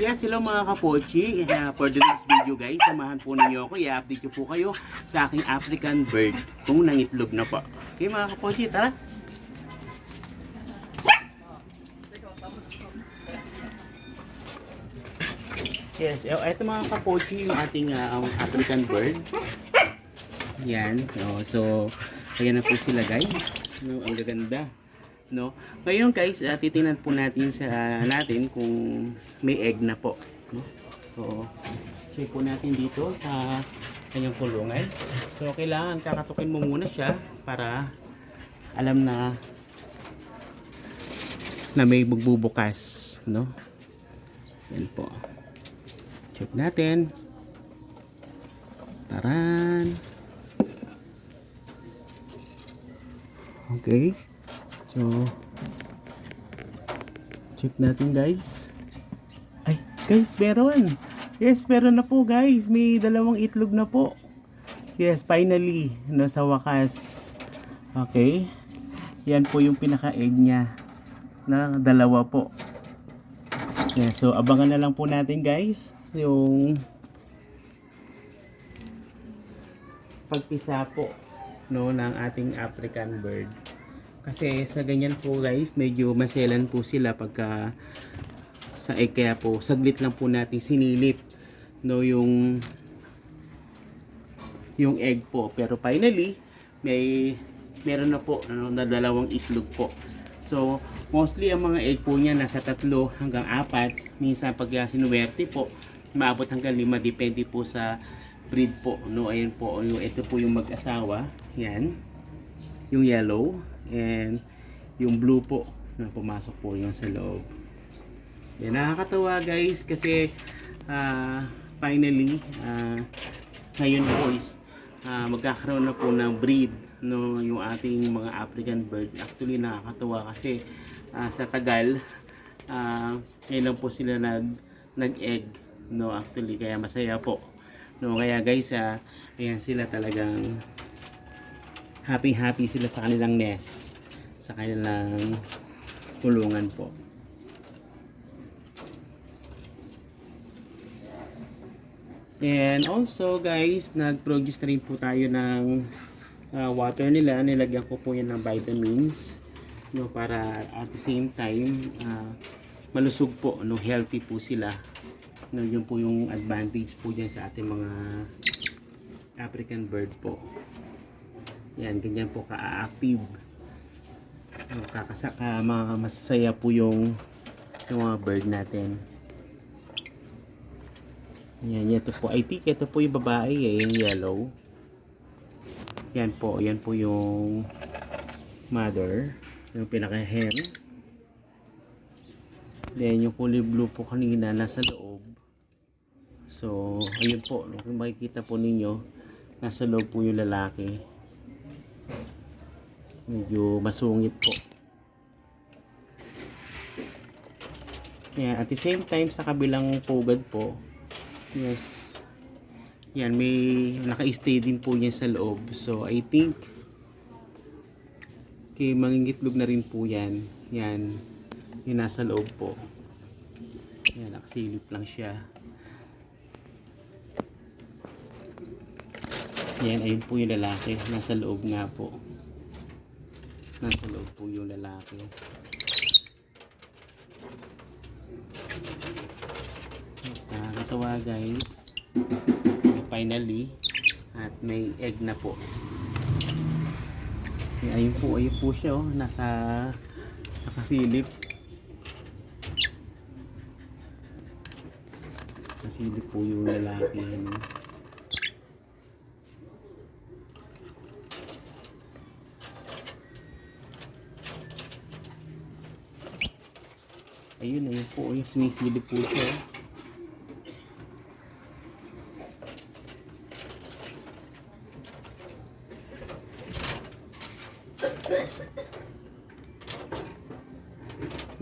Yes, hello mga kapochi. For the next video guys, samahan po ninyo ako. I-update ko po kayo sa aking African bird kung nangitlog na po. Okay mga kapochi, tara! Yes, ito mga kapochi yung ating African bird. Yan, so ayan na po sila guys. No, ang gaganda. No? Ngayon guys, titingnan po natin natin kung may egg na po. No? So, check po natin dito sa kanyang kulungan. So, kailangan kakatukin mo muna siya para alam na may magbubukas. No? Yan po. Check natin. Taran. Okay. So, check natin guys. Ay, guys, meron. Yes, meron na po guys. May dalawang itlog na po. Yes, finally. Nasa wakas. Okay. Yan po yung pinaka-egg niya. Na dalawa po. Yes, so abangan na lang po natin guys. Yung pagpisa po ng ating African bird. Kasi sa ganyan po guys, medyo maselan po sila pagka sa egg, kaya po saglit lang po natin sinilip yung egg po. Pero finally, meron na po na dalawang itlog po. So, mostly ang mga egg po niya nasa 3 hanggang 4. Minsan pag sinuwerte po, maabot hanggang 5, depende po sa breed po. No, ayan po, ito po yung mag-asawa. Yan. Yung yellow. And yung blue po na pumasok po yung sa loob. Yan, nakakatawa guys kasi finally ngayon po is magkakaroon na po ng breed yung ating mga African bird. Actually nakakatawa kasi sa tagal ngayon lang po sila nag-egg actually, kaya masaya po kaya guys ayan sila, talagang happy sila sa kanilang nest, sa kanilang kulungan po. And also guys, nag-produce na rin po tayo ng water nila. Nilagyan ko po yan ng vitamins para at the same time malusog po, healthy po sila. Yun po yung advantage po dyan sa ating mga African bird po. Yan, ganyan po ka-active. Masasaya po yung mga bird natin. Yan, ito po. I think ito po yung babae, yung yellow. Yan po yung mother, yung pinaka-hen. Then yung kulay blue po kanina nasa loob. So, ayun po, kung makikita po ninyo, nasa loob po yung lalaki. Medyo masungit po. Yan, at the same time sa kabilang pugad po, yes, yan, may naka-stay din po yan sa loob. So I think mangingitlog na rin po yan. Yan, yung nasa loob po. Yan, nakasilip lang siya. Yan, ayun po yung lalaki, nasa loob nga po. Nasa loob po yung lalaki. Nakakatawa guys. Finally, at may egg na po. Ayun po siya, nakasilip. Nakasilip po yung lalaki. Ayun po, yung sumisilip po siya.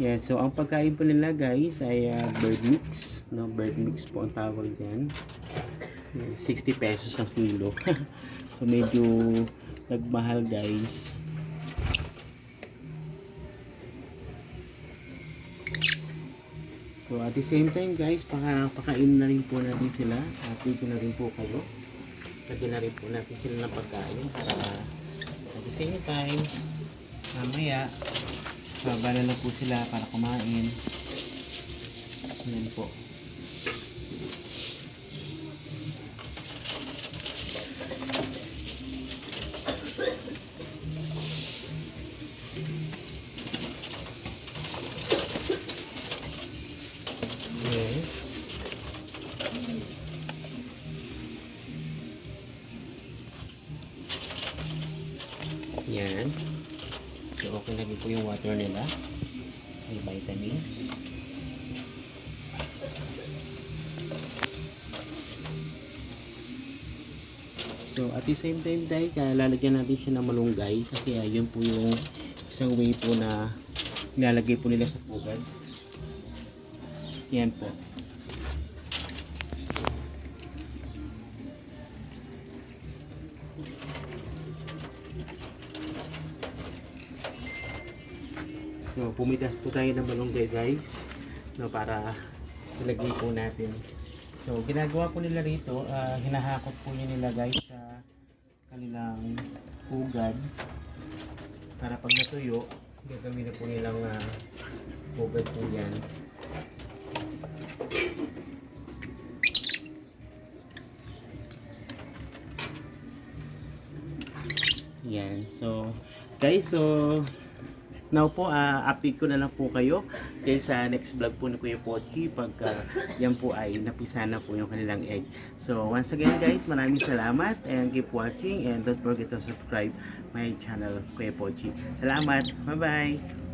Yeah, so ang pagkain po nila guys ay bird mix. Bird mix po ang tawag dyan. 60 pesos ang kilo. So medyo nagmahal guys. So So at the same time guys, pakain na rin po natin sila. Happy ko na rin po kayo. Lagyan na rin po natin sila ng pagkain para at the same time, mamaya, baba na lang po sila para kumain. Yan po. Yes. Yan. So, okay na rin po yung water nila. May vitamins. So, at the same time, dahil lalagyan natin siya ng malunggay kasi yun po yung isang way po na nilalagay po nila sa pugad. Yan po. So, pumitas po tayo ng malunggay guys, no, para ilagay po natin. So, ginagawa po nila rito, hinahakot po nila guys sa kanilang pugad para pag natuyo, gagawin na po nilang pugad po yan. Yan. So, guys, now po, update ko na lang po kayo guys sa next vlog po ni Kuya Pochi pagka yan po ay napisa na po yung kanilang egg. So, once again guys, maraming salamat and keep watching and don't forget to subscribe my channel Kuya Pochi. Salamat. Bye-bye.